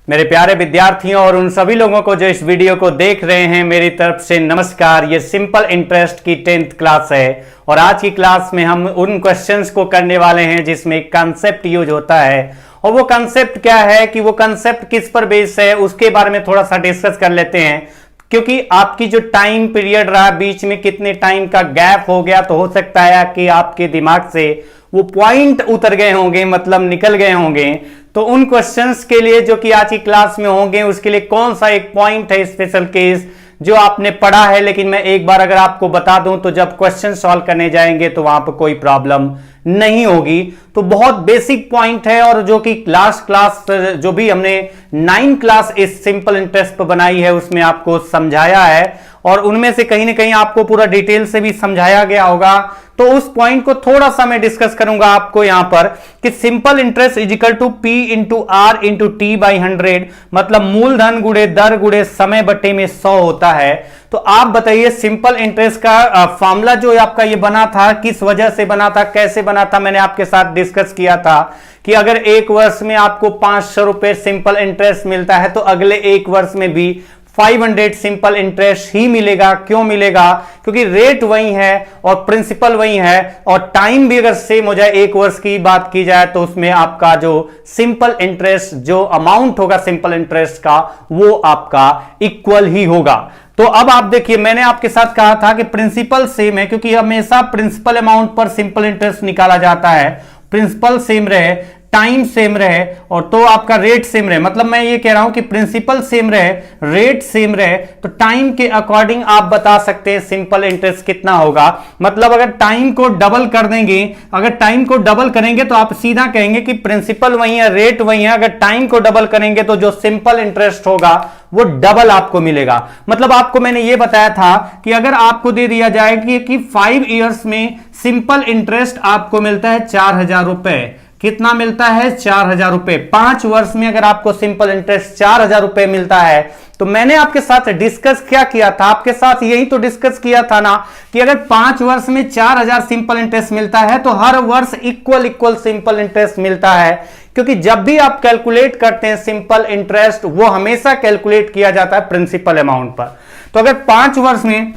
मेरे प्यारे विद्यार्थियों और उन सभी लोगों को जो इस वीडियो को देख रहे हैं, मेरी तरफ से नमस्कार। ये सिंपल इंटरेस्ट की 10th क्लास है और आज की क्लास में हम उन क्वेश्चंस को करने वाले हैं जिसमें एक कंसेप्ट यूज होता है। और वो कंसेप्ट क्या है कि वो कंसेप्ट किस पर बेस्ड है उसके बारे में थोड़ा सा डिस्कस कर लेते हैं, क्योंकि आपकी जो टाइम पीरियड रहा, बीच में कितने टाइम का गैप हो गया, तो हो सकता है कि आपके दिमाग से वो पॉइंट उतर गए होंगे, मतलब निकल गए होंगे। तो उन क्वेश्चंस के लिए जो कि आज की क्लास में होंगे, उसके लिए कौन सा एक पॉइंट है स्पेशल केस जो आपने पढ़ा है, लेकिन मैं एक बार अगर आपको बता दूं तो जब क्वेश्चन सॉल्व करने जाएंगे तो वहां पर कोई प्रॉब्लम नहीं होगी। तो बहुत बेसिक पॉइंट है और जो कि लास्ट क्लास जो भी हमने 9 क्लास इस सिंपल इंटरेस्ट पर बनाई है उसमें आपको समझाया है और उनमें से कहीं ना कहीं आपको पूरा डिटेल से भी समझाया गया होगा। तो उस पॉइंट को थोड़ा सा मैं डिस्कस करूंगा आपको यहां पर कि simple interest is equal to P into R into T by 100, मतलब मूलधन गुणे दर गुणे समय बट्टे में 100 होता है। तो आप बताइए सिंपल इंटरेस्ट का फॉर्मूला जो आपका ये बना था, किस वजह से बना था, कैसे बना था, मैंने आपके साथ डिस्कस किया था कि अगर एक वर्ष में आपको 500 रुपए सिंपल इंटरेस्ट मिलता है तो अगले एक वर्ष में भी 500 सिंपल इंटरेस्ट ही मिलेगा। क्यों मिलेगा? क्योंकि रेट वही है और प्रिंसिपल वही है और टाइम भी अगर सेम हो जाए, एक वर्ष की बात की जाए तो उसमें आपका जो सिंपल इंटरेस्ट जो अमाउंट होगा सिंपल इंटरेस्ट का वो आपका इक्वल ही होगा। तो अब आप देखिए, मैंने आपके साथ कहा था कि प्रिंसिपल सेम है, क्योंकि हमेशा प्रिंसिपल अमाउंट पर सिंपल इंटरेस्ट निकाला जाता है। प्रिंसिपल सेम रहे, टाइम सेम रहे और तो आपका रेट सेम रहे, मतलब मैं ये कह रहा हूं कि प्रिंसिपल सेम रहे, रेट सेम रहे, तो टाइम के अकॉर्डिंग आप बता सकते हैं सिंपल इंटरेस्ट कितना होगा। मतलब अगर टाइम को डबल कर देंगे, अगर टाइम को डबल करेंगे तो आप सीधा कहेंगे कि प्रिंसिपल वही है, रेट वही है। अगर टाइम को डबल करेंगे तो जो सिंपल इंटरेस्ट होगा वो डबल आपको मिलेगा। मतलब आपको मैंने ये बताया था कि अगर आपको दे दिया जाए कि 5 इयर्स में सिंपल इंटरेस्ट आपको मिलता है 4000 रुपए। कितना मिलता है? 4000 रुपए। 5 वर्ष में अगर आपको सिंपल इंटरेस्ट 4000 रुपए मिलता है तो मैंने आपके साथ डिस्कस क्या किया था? आपके साथ यही तो डिस्कस किया था ना कि अगर 5 वर्ष में 4000 सिंपल इंटरेस्ट मिलता है तो हर वर्ष इक्वल सिंपल इंटरेस्ट मिलता है, क्योंकि जब भी आप कैलकुलेट करते हैं सिंपल इंटरेस्ट वो हमेशा कैलकुलेट किया जाता है प्रिंसिपल अमाउंट पर। तो अगर 5 वर्ष में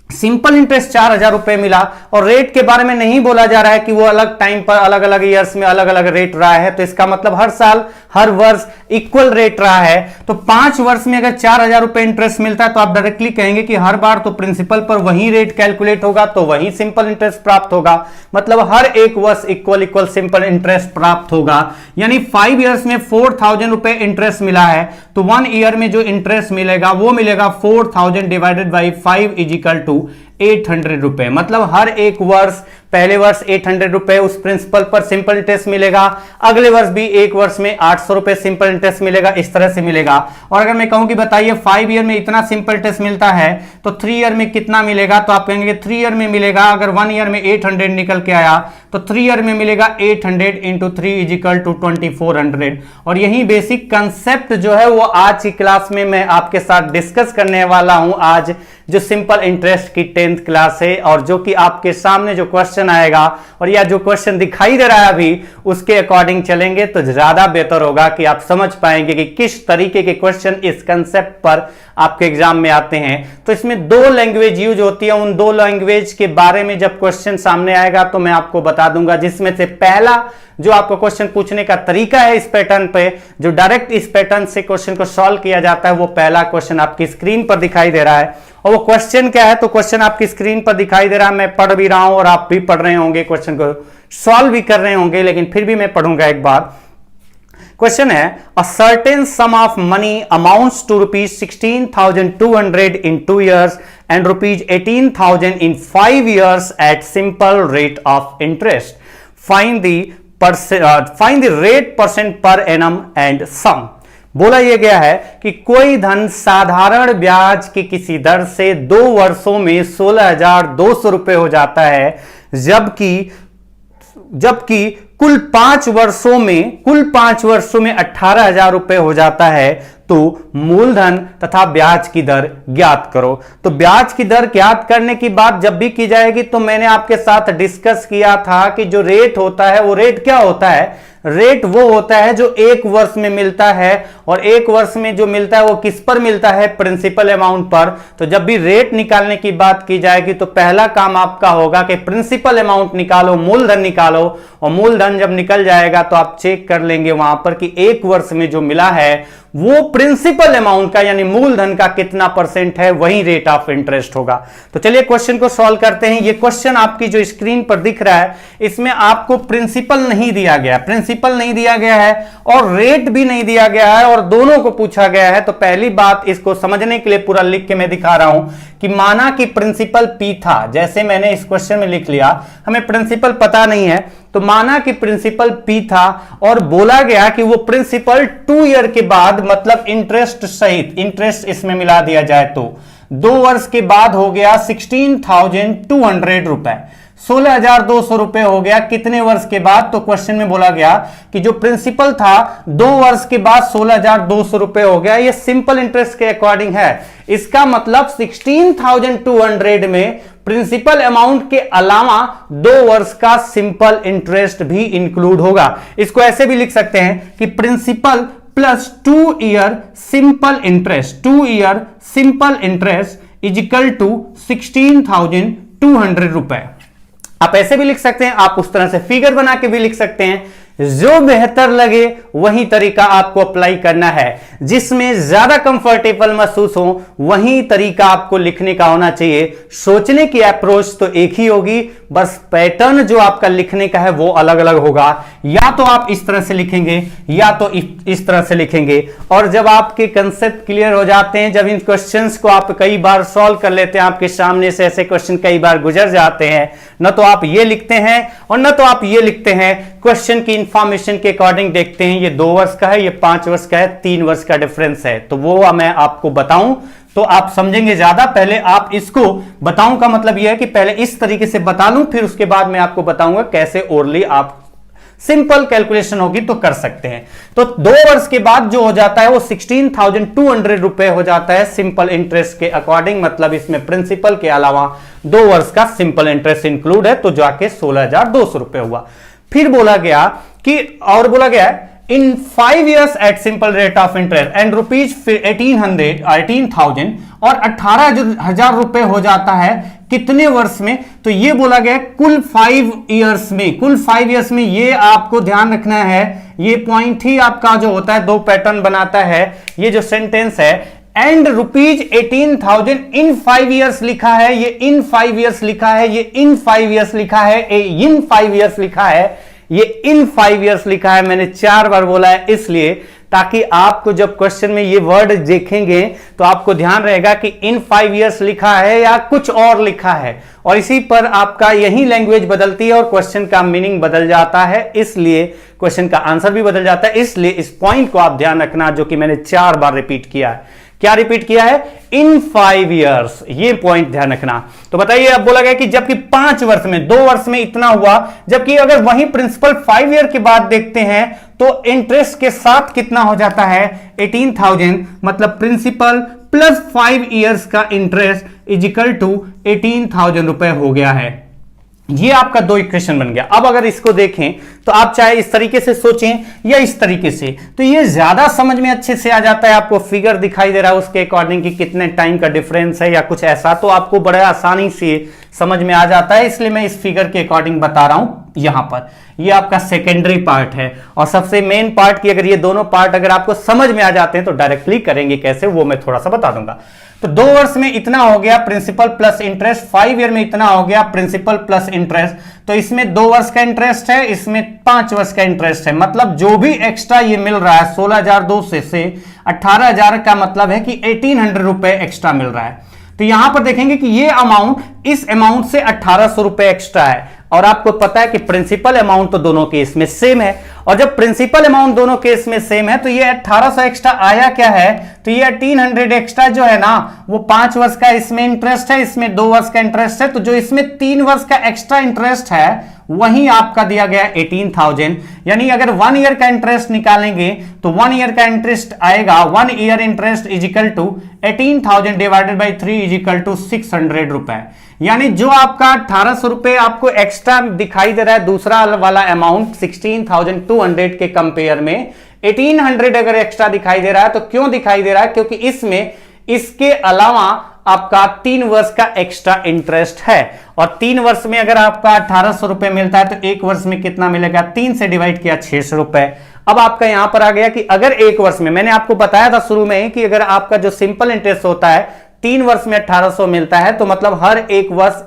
सिंपल इंटरेस्ट 4000 रुपए मिला और रेट के बारे में नहीं बोला जा रहा है कि वो अलग टाइम पर अलग अलग ईयर्स में अलग अलग रेट रहा है, तो इसका मतलब हर साल हर वर्ष इक्वल रेट रहा है। तो 5 वर्ष में अगर 4000 रुपए इंटरेस्ट मिलता है तो आप डायरेक्टली कहेंगे कि हर बार तो प्रिंसिपल पर वही रेट कैलकुलेट होगा, तो वही सिंपल इंटरेस्ट प्राप्त होगा। मतलब हर एक वर्ष इक्वल सिंपल इंटरेस्ट प्राप्त होगा। यानी 5 इयर्स में 4000 रुपए इंटरेस्ट मिला है तो 1 ईयर में जो इंटरेस्ट मिलेगा वो मिलेगा 4000 divided by 5 is equal to 800 रुपए। मतलब हर एक वर्ष, पहले वर्ष 800 रुपए उस प्रिंसिपल पर सिंपल इंटरेस्ट मिलेगा, अगले वर्ष भी एक वर्ष में 800 रुपए सिंपल इंटरेस्ट मिलेगा, इस तरह से मिलेगा। और अगर मैं कहूं कि बताइए 5 ईयर में इतना सिंपल इंटरेस्ट मिलता है तो 3 ईयर में कितना मिलेगा, तो आप कहेंगे 3 ईयर में मिलेगा, अगर 1 ईयर में 800 निकल के आया तो 3 ईयर में मिलेगा 800 इंटू 3 इज इक्वल टू 2400। और यही बेसिक कंसेप्ट जो है वो आज की क्लास में मैं आपके साथ डिस्कस करने वाला हूं। आज जो सिंपल इंटरेस्ट की 10th क्लास है और जो कि आपके सामने जो क्वेश्चन आएगा और या जो क्वेश्चन दिखाई दे रहा है अभी उसके अकॉर्डिंग चलेंगे तो ज्यादा बेहतर होगा कि आप समझ पाएंगे कि किस तरीके के क्वेश्चन इस कंसेप्ट पर आपके एग्जाम में आते हैं। तो इसमें 2 लैंग्वेज यूज होती है, उन 2 लैंग्वेज के बारे में जब क्वेश्चन सामने आएगा तो मैं आपको बता दूंगा, जिसमें से पहला जो आपको क्वेश्चन पूछने का तरीका है इस पैटर्न पे, जो डायरेक्ट इस पैटर्न से क्वेश्चन को सॉल्व किया जाता है, वो पहला क्वेश्चन आपकी स्क्रीन पर दिखाई दे रहा है। और वो क्वेश्चन क्या है? तो क्वेश्चन आपकी स्क्रीन पर दिखाई दे रहा है, मैं पढ़ भी रहा हूं और आप भी पढ़ रहे होंगे, क्वेश्चन को सॉल्व भी कर रहे होंगे, लेकिन फिर भी मैं पढ़ूंगा एक बार। क्वेश्चन है, a certain sum of money amounts to rupees 16,200 in 2 years and rupees 18,000 in 5 years at simple rate of interest. Find the rate percent per annum and sum. बोला यह गया है कि कोई धन साधारण ब्याज की किसी दर से 2 वर्षों में 16,200 रुपए हो जाता है, जबकि कुल 5 वर्षों में 18,000 रुपए हो जाता है। तो मूलधन तथा ब्याज की दर ज्ञात करो। तो ब्याज की दर ज्ञात करने की बात जब भी की जाएगी तो मैंने आपके साथ डिस्कस किया था कि जो रेट होता है वो रेट क्या होता है, रेट वो होता है जो एक वर्ष में मिलता है, और एक वर्ष में जो मिलता है वो किस पर मिलता है, प्रिंसिपल अमाउंट पर। तो जब भी रेट निकालने की बात की जाएगी तो पहला काम आपका होगा कि प्रिंसिपल अमाउंट निकालो, मूलधन निकालो, और मूलधन जब निकल जाएगा तो आप चेक कर लेंगे वहां पर कि एक वर्ष में जो मिला है वो प्रिंसिपल अमाउंट का यानी मूलधन का कितना परसेंट है, वही रेट ऑफ इंटरेस्ट होगा। तो चलिए क्वेश्चन को सॉल्व करते हैं। ये क्वेश्चन आपकी जो स्क्रीन पर दिख रहा है इसमें आपको प्रिंसिपल नहीं दिया गया, प्रिंसिपल नहीं दिया गया है और रेट भी नहीं दिया गया है, और दोनों को पूछा गया है। तो पहली बात, इसको समझने के लिए पूरा लिख के मैं दिखा रहा हूं कि माना कि प्रिंसिपल पी था, जैसे मैंने इस क्वेश्चन में लिख लिया, हमें प्रिंसिपल पता नहीं है, तो माना कि प्रिंसिपल पी था और बोला गया कि वो प्रिंसिपल 2 ईयर के बाद, मतलब इंटरेस्ट सहित, इंटरेस्ट इसमें मिला दिया जाए तो 2 वर्ष के बाद हो गया 16,200 रुपए, 16,200 रुपए हो गया। कितने वर्ष के बाद, तो क्वेश्चन में बोला गया कि जो प्रिंसिपल था 2 वर्ष के बाद 16,200 रुपए हो गया। ये सिंपल इंटरेस्ट के अकॉर्डिंग है। इसका मतलब 16,200 में प्रिंसिपल अमाउंट के अलावा 2 वर्ष का सिंपल इंटरेस्ट भी इंक्लूड होगा। इसको ऐसे भी लिख सकते हैं कि principal plus 2 year simple interest, 2 year simple interest is equal to 16,200 रुपए। आप ऐसे भी लिख सकते हैं, आप उस तरह से फिगर बना के भी लिख सकते हैं। जो बेहतर लगे वही तरीका आपको अप्लाई करना है, जिसमें ज्यादा कंफर्टेबल महसूस हो वही तरीका आपको लिखने का होना चाहिए। सोचने की अप्रोच तो एक ही होगी, बस पैटर्न जो आपका लिखने का है वो अलग अलग होगा। या तो आप इस तरह से लिखेंगे या तो इस तरह से लिखेंगे। और जब आपके कंसेप्ट क्लियर हो जाते हैं, जब इन क्वेश्चंस को आप कई बार सॉल्व कर लेते हैं, आपके सामने से ऐसे क्वेश्चन कई बार गुजर जाते हैं, न तो आप ये लिखते हैं और न तो आप ये लिखते हैं, क्वेश्चन की इंफॉर्मेशन के अकॉर्डिंग देखते हैं ये 2 वर्ष का है, ये 5 वर्ष का है, 3 वर्ष का डिफरेंस है, तो वो मैं आपको बताऊं तो आप समझेंगे ज्यादा। पहले आप इसको बताऊं का मतलब यह है कि पहले इस तरीके से बता लूं, फिर उसके बाद मैं आपको बताऊंगा कैसे ओरली आप सिंपल कैलकुलेशन होगी तो कर सकते हैं। तो 2 वर्ष के बाद जो हो जाता है वो 16,200 रुपए हो जाता है सिंपल इंटरेस्ट के अकॉर्डिंग, मतलब इसमें प्रिंसिपल के अलावा 2 वर्ष का सिंपल इंटरेस्ट इंक्लूड है, तो जाके 16,200 रुपए हुआ। फिर बोला गया कि, और बोला गया in 5 years at simple rate of interest and rupees 18,000 और 18,000 रुपए हो जाता है कितने वर्ष में, तो ये बोला गया कुल 5 years में, कुल 5 years में। ये आपको ध्यान रखना है, ये पॉइंट ही आपका जो होता है 2 पैटर्न बनाता है। ये जो सेंटेंस है एंड रुपीज 18,000 इन 5 years लिखा है, ये इन 5 years लिखा है, ये इन 5 years लिखा है, इन 5 years लिखा है, ये इन 5 years लिखा है। मैंने 4 बार बोला है इसलिए, ताकि आपको जब क्वेश्चन में ये वर्ड देखेंगे तो आपको ध्यान रहेगा कि इन 5 years लिखा है या कुछ और लिखा है, और इसी पर आपका यही लैंग्वेज बदलती है और क्वेश्चन का मीनिंग बदल जाता है, इसलिए क्वेश्चन का आंसर भी बदल जाता है। इसलिए इस पॉइंट को आप ध्यान रखना, जो कि मैंने 4 बार रिपीट किया है। क्या रिपीट किया है? इन 5 years, ये पॉइंट ध्यान रखना। तो बताइए, अब बोला गया कि जबकि 5 वर्ष में, 2 वर्ष में इतना हुआ, जबकि अगर वही प्रिंसिपल 5 year के बाद देखते हैं तो इंटरेस्ट के साथ कितना हो जाता है 18,000, मतलब प्रिंसिपल प्लस 5 years का इंटरेस्ट इज इक्वल टू 18,000 रुपए हो गया है। ये आपका 2 इक्वेशन बन गया। अब अगर इसको देखें तो आप चाहे इस तरीके से सोचें या इस तरीके से, तो ये ज्यादा समझ में अच्छे से आ जाता है। आपको फिगर दिखाई दे रहा है उसके अकॉर्डिंग कि कितने टाइम का डिफरेंस है या कुछ ऐसा, तो आपको बड़े आसानी से समझ में आ जाता है। इसलिए मैं इस फिगर के अकॉर्डिंग बता रहा हूं। यहां पर ये आपका सेकेंडरी पार्ट है, और सबसे मेन पार्ट की अगर ये दोनों पार्ट अगर आपको समझ में आ जाते हैं तो डायरेक्टली करेंगे कैसे, वो मैं थोड़ा सा बता दूंगा। तो 2 वर्ष में इतना हो गया प्रिंसिपल प्लस इंटरेस्ट, 5 year में इतना हो गया प्रिंसिपल प्लस इंटरेस्ट। तो इसमें 2 वर्ष का इंटरेस्ट है, इसमें 5 वर्ष का इंटरेस्ट है, मतलब जो भी एक्स्ट्रा ये मिल रहा है 16,200 से 18,000 का मतलब है कि 1,800 रुपए एक्स्ट्रा मिल रहा है। तो यहां पर देखेंगे कि ये अमाउंट इस अमाउंट से 1,800 रुपए एक्स्ट्रा है, और आपको पता है कि प्रिंसिपल अमाउंट तो दोनों के इसमें सेम है, और जब प्रिंसिपल अमाउंट दोनों केस में सेम है तो ये 1800 एक्स्ट्रा आया क्या है, तो ये 1800 एक्स्ट्रा जो है ना वो 5 वर्ष का इसमें इंटरेस्ट है, इसमें 2 वर्ष का इंटरेस्ट है, तो जो इसमें 3 वर्ष का एक्स्ट्रा इंटरेस्ट है वही आपका दिया गया 18,000। यानी अगर 1 ईयर का इंटरेस्ट निकालेंगे तो 1 ईयर का इंटरेस्ट आएगा, 1 year interest is equal to 18,000 divided by 3 is equal to 600 रुपए। यानी जो आपका 1800 रुपए आपको एक्स्ट्रा दिखाई दे रहा है दूसरा वाला अमाउंट 16,200 के कंपेयर में 1800 अगर एक्स्ट्रा दिखाई दे रहा है तो क्यों दिखाई दे रहा है, क्योंकि इसमें इसके अलावा आपका 3 वर्ष का एक्स्ट्रा इंटरेस्ट है, और 3 वर्ष में अगर आपका 1800 रुपए मिलता है तो 1 वर्ष में कितना मिलेगा, 3 से डिवाइड किया 600 रुपए। अब आपका यहां पर आ गया कि अगर 1 वर्ष में, मैंने आपको बताया था शुरू में ही कि अगर आपका जो सिंपल इंटरेस्ट होता है 3 वर्ष में 1800 मिलता है तो मतलब हर 1 वर्ष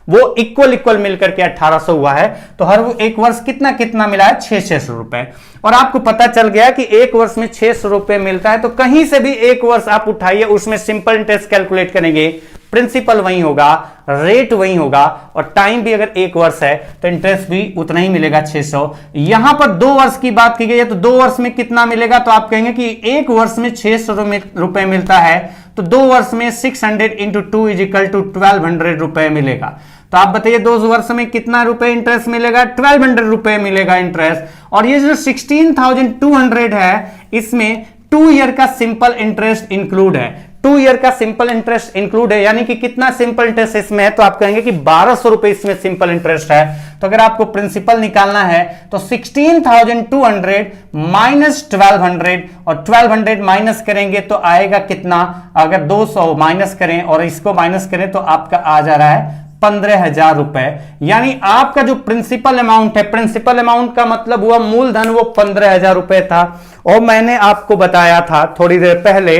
वो इक्वल मिलकर के 1800 हुआ है, तो हर 1 वर्ष कितना कितना मिला है, 600 रुपए। और आपको पता चल गया कि 1 वर्ष में 600 रुपए मिलता है, तो कहीं से भी 1 वर्ष आप उठाइए, उसमें सिंपल इंटरेस्ट कैलकुलेट करेंगे, प्रिंसिपल वही होगा, रेट वही होगा, और टाइम भी अगर 1 वर्ष है तो इंटरेस्ट भी उतना ही मिलेगा 600। यहां पर 2 वर्ष की बात की गई है तो 2 वर्ष में कितना मिलेगा, तो आप कहेंगे कि 1 वर्ष में 600 रुपए मिलता है तो 2 वर्ष में 600 इंटू 2 इज इक्वल टू 1200 रुपए मिलेगा। तो आप बताइए 2 वर्ष में कितना रुपए इंटरेस्ट मिलेगा, 1200 रुपए मिलेगा इंटरेस्ट। और ये जो 16,200 है इसमें 2 ईयर का सिंपल इंटरेस्ट इंक्लूड है, 2 ईयर का सिंपल इंटरेस्ट इंक्लूड है। यानी कि कितना सिंपल इंटरेस्ट इसमें है, तो आप कहेंगे कि 1200 रुपए इसमें सिंपल इंटरेस्ट है। तो अगर आपको प्रिंसिपल निकालना है तो 16,200 माइनस 1200, और 1200 माइनस करेंगे तो आएगा कितना, अगर 200 माइनस करें और इसको माइनस करें तो आपका आ जा रहा है 15,000 रुपए। यानी आपका जो प्रिंसिपल अमाउंट है, प्रिंसिपल अमाउंट का मतलब हुआ मूलधन, वो 15,000 रुपए था। और मैंने आपको बताया था थोड़ी देर पहले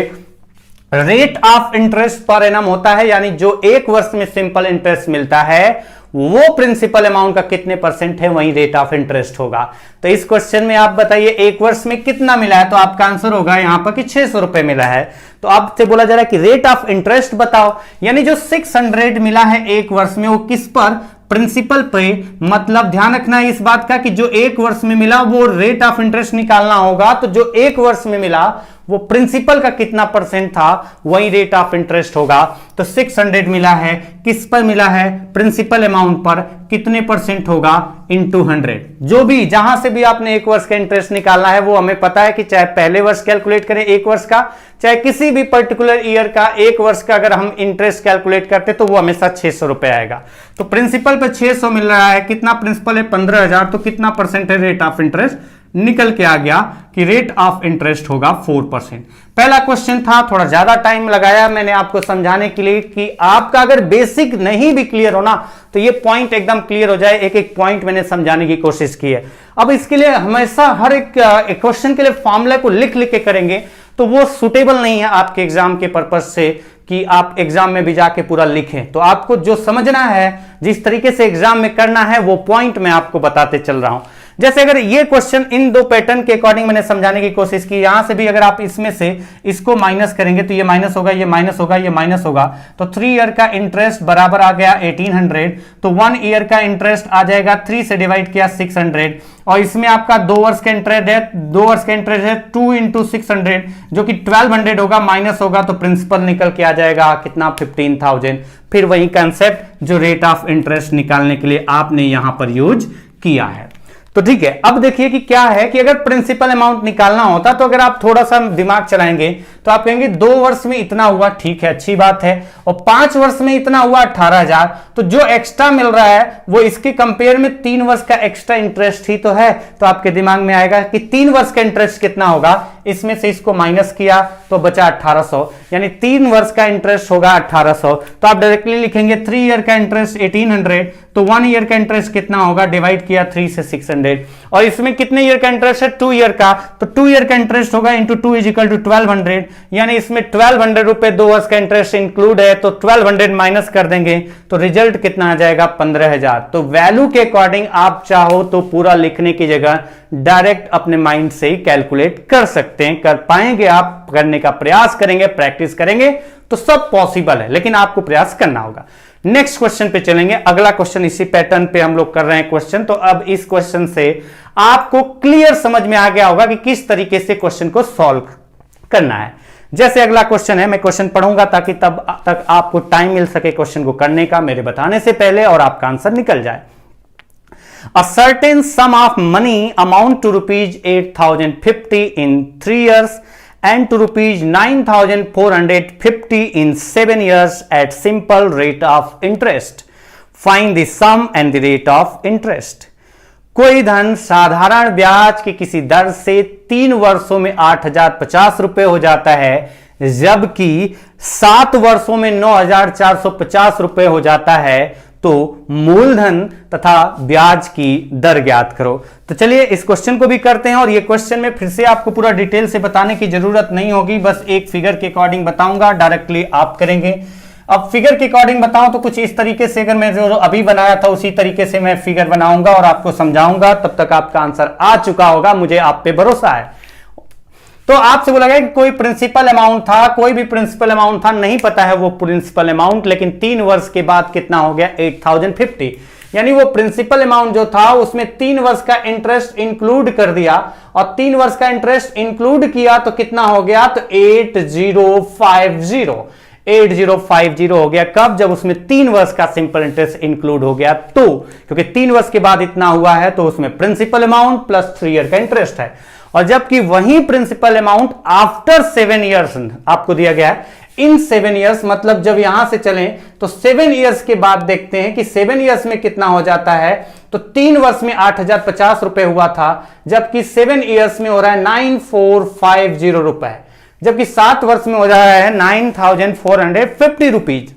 rate of interest per annum होता है, यानी जो 1 वर्ष में सिंपल इंटरेस्ट मिलता है वो प्रिंसिपल अमाउंट का कितने परसेंट है वही रेट ऑफ इंटरेस्ट होगा। तो इस क्वेश्चन में आप बताइए 1 वर्ष में कितना मिला है, तो आपका आंसर होगा यहां पर कि 600 रुपए मिला है। तो आपसे बोला जा रहा है कि रेट ऑफ इंटरेस्ट बताओ, यानी जो 600 मिला है 1 वर्ष में वो किस पर, प्रिंसिपल पे। मतलब ध्यान रखना है इस बात का कि जो 1 वर्ष में मिला वो रेट ऑफ इंटरेस्ट निकालना होगा, तो जो 1 वर्ष में मिला वो प्रिंसिपल का कितना परसेंट था वही रेट ऑफ इंटरेस्ट होगा। तो 600 मिला है, किस पर मिला है, प्रिंसिपल अमाउंट पर, कितने परसेंट होगा, इनटू 100। जो भी जहां से भी आपने 1 वर्ष का इंटरेस्ट निकालना है वो हमें पता है कि चाहे पहले वर्ष कैलकुलेट करें 1 वर्ष का, चाहे किसी भी पर्टिकुलर ईयर का 1 वर्ष का अगर हम इंटरेस्ट कैलकुलेट करते तो वो हमेशा 600 रुपए आएगा। तो प्रिंसिपल पे 600 मिल रहा है, कितना प्रिंसिपल है, 15,000, तो कितना परसेंट है रेट ऑफ इंटरेस्ट, निकल के आ गया कि रेट ऑफ इंटरेस्ट होगा 4%। पहला क्वेश्चन था, थोड़ा ज्यादा टाइम लगाया मैंने आपको समझाने के लिए कि आपका अगर बेसिक नहीं भी क्लियर हो ना तो ये पॉइंट एकदम क्लियर हो जाए। एक एक पॉइंट मैंने समझाने की कोशिश की है। अब इसके लिए हमेशा हर एक क्वेश्चन के लिए फॉर्मूला को लिख लिख के करेंगे तो वो सुटेबल नहीं है आपके एग्जाम के पर्पज से कि आप एग्जाम में भी जाके पूरा लिखें। तो आपको जो समझना है, जिस तरीके से एग्जाम में करना है, वो पॉइंट मैं आपको बताते चल रहा हूं। जैसे अगर ये क्वेश्चन इन 2 पैटर्न के अकॉर्डिंग मैंने समझाने की कोशिश की, यहां से भी अगर आप इसमें से इसको माइनस करेंगे तो ये माइनस होगा, ये माइनस होगा, ये माइनस होगा, तो 3 ईयर का इंटरेस्ट बराबर आ गया 1800, तो 1 ईयर का इंटरेस्ट आ जाएगा 3 से डिवाइड किया 600, और इसमें आपका 2 वर्ष का इंटरेस्ट है, 2 वर्ष का इंटरेस्ट है 2 इंटू 600 जो कि 1200 होगा, माइनस होगा तो प्रिंसिपल निकल के आ जाएगा कितना, 15,000। फिर वही कंसेप्ट जो रेट ऑफ इंटरेस्ट निकालने के लिए आपने यहां पर यूज किया है। तो ठीक है, अब देखिए कि क्या है कि अगर प्रिंसिपल अमाउंट निकालना होता तो अगर आप थोड़ा सा दिमाग चलाएंगे तो आप कहेंगे 2 वर्ष में इतना हुआ, ठीक है, अच्छी बात है, और 5 वर्ष में इतना हुआ 18,000, तो जो एक्स्ट्रा मिल रहा है वो इसके कंपेयर में 3 वर्ष का एक्स्ट्रा इंटरेस्ट ही तो है। तो आपके दिमाग में आएगा कि 3 वर्ष का इंटरेस्ट कितना होगा, इसमें से इसको माइनस किया तो बचा 1800, यानी 3 वर्ष का इंटरेस्ट होगा 1800। तो आप डायरेक्टली लिखेंगे 3 ईयर का इंटरेस्ट 1800, तो 1 ईयर का इंटरेस्ट कितना होगा, डिवाइड किया 3 से 600, और इसमें कितने ईयर का इंटरेस्ट है, 2 ईयर का, तो 2 ईयर का इंटरेस्ट होगा इंटू 2 इज इक्वल टू 1200, यानी इसमें 1200 रुपए 2 वर्ष का इंटरेस्ट इंक्लूड है, तो 1200 माइनस कर देंगे तो रिजल्ट कितना आ जाएगा 15,000। तो वैल्यू के अकॉर्डिंग आप चाहो तो पूरा लिखने की जगह डायरेक्ट अपने माइंड से ही कैलकुलेट कर सकते हैं, कर पाएंगे आप, करने का प्रयास करेंगे, प्रैक्टिस करेंगे तो सब पॉसिबल है, लेकिन आपको प्रयास करना होगा। नेक्स्ट क्वेश्चन पे चलेंगे। अगला क्वेश्चन इसी पैटर्न पे हम लोग कर रहे हैं क्वेश्चन। तो अब इस क्वेश्चन से आपको क्लियर समझ में आ गया होगा कि किस तरीके से क्वेश्चन को सॉल्व करना है। जैसे अगला क्वेश्चन है, मैं क्वेश्चन पढ़ूंगा ताकि तब तक आपको टाइम मिल सके क्वेश्चन को करने का मेरे बताने से पहले और आपका आंसर निकल जाए। A certain sum of money amount to rupees 8,050 in 3 years and to rupees 9,450 in 7 years at simple rate of interest. Find the sum and the rate of interest. कोई धन साधारण ब्याज की किसी दर से 3 वर्षों में 8,050 रुपए हो जाता है, जबकि 7 वर्षों में 9,450 रुपए हो जाता है, तो मूलधन तथा ब्याज की दर ज्ञात करो। तो चलिए इस क्वेश्चन को भी करते हैं, और ये क्वेश्चन में फिर से आपको पूरा डिटेल से बताने की जरूरत नहीं होगी, बस एक फिगर के अकॉर्डिंग बताऊंगा, डायरेक्टली आप करेंगे। अब फिगर के अकॉर्डिंग बताऊं तो कुछ इस तरीके से, अगर मैं जो अभी बनाया था उसी तरीके से मैं फिगर बनाऊंगा और आपको समझाऊंगा, तब तक आपका आंसर आ चुका होगा, मुझे आप पे भरोसा है। तो आपसे बोला गया कि कोई प्रिंसिपल अमाउंट था, कोई भी प्रिंसिपल अमाउंट था, नहीं पता है वो प्रिंसिपल अमाउंट, लेकिन 3 वर्ष के बाद कितना हो गया 8,050, यानी वो प्रिंसिपल अमाउंट जो था उसमें 3 वर्ष का इंटरेस्ट इंक्लूड कर दिया, और 3 वर्ष का इंटरेस्ट इंक्लूड किया तो कितना हो गया, तो 8050 हो गया। कब? जब उसमें 3 वर्ष का सिंपल इंटरेस्ट इंक्लूड हो गया, तो क्योंकि 3 वर्ष के बाद इतना हुआ है तो उसमें प्रिंसिपल अमाउंट प्लस 3 ईयर का इंटरेस्ट है। और जबकि वही प्रिंसिपल अमाउंट आफ्टर 7 ईयर्स आपको दिया गया है, इन 7 ईयर्स मतलब जब यहां से चलें तो 7 ईयर्स के बाद देखते हैं कि 7 ईयर्स में कितना हो जाता है। तो 3 वर्ष में 8,050 रुपए हुआ था, जबकि 7 ईयर्स में हो रहा है 9,450 रुपए, जबकि 7 वर्ष में हो रहा है 9,450 रुपीज।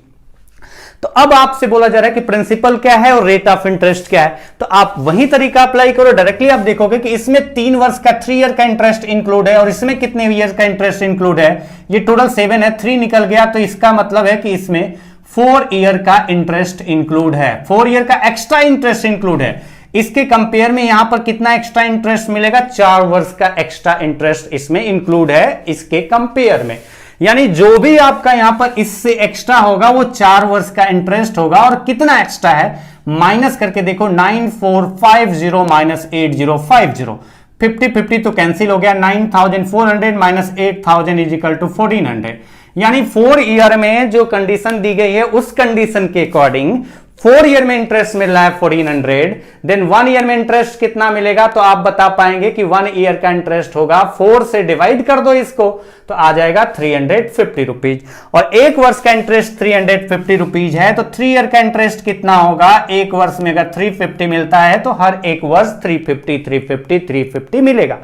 तो अब आपसे बोला जा रहा है कि प्रिंसिपल क्या है और रेट ऑफ इंटरेस्ट क्या है, तो आप वही तरीका अप्लाई करो। डायरेक्टली आप देखोगे कि इसमें 3 वर्ष का 3 ईयर का इंटरेस्ट इंक्लूड है, और इसमें कितने ईयर का इंटरेस्ट इंक्लूड है, ये टोटल 7 है, 3 निकल गया, तो इसका मतलब है कि इसमें 4 ईयर का इंटरेस्ट इंक्लूड है, 4 ईयर का एक्स्ट्रा इंटरेस्ट इंक्लूड है। इसके कंपेयर में यहां पर कितना एक्स्ट्रा इंटरेस्ट मिलेगा, 4 वर्ष का एक्स्ट्रा इंटरेस्ट इसमें इंक्लूड है इसके कंपेयर में। यानी जो भी आपका यहां पर इससे एक्स्ट्रा होगा वो 4 वर्ष का इंटरेस्ट होगा, और कितना एक्स्ट्रा है माइनस करके देखो, 9,450 माइनस 8,050, 50-50 तो कैंसिल हो गया, 9,400 माइनस 8,000 इज इक्वल टू 1,400। यानी 4 ईयर में जो कंडीशन दी गई है उस कंडीशन के अकॉर्डिंग 4 ईयर में इंटरेस्ट मिल रहा है 1,400, देन 1 ईयर में इंटरेस्ट कितना मिलेगा, तो आप बता पाएंगे कि 1 ईयर का इंटरेस्ट होगा, 4 से डिवाइड कर दो इसको तो आ जाएगा 350 रुपीज, और 1 वर्ष का इंटरेस्ट 350 रुपीज है, तो 3 ईयर का इंटरेस्ट कितना होगा, 1 वर्ष में अगर 350 मिलता है तो हर 1 वर्ष 350 मिलेगा।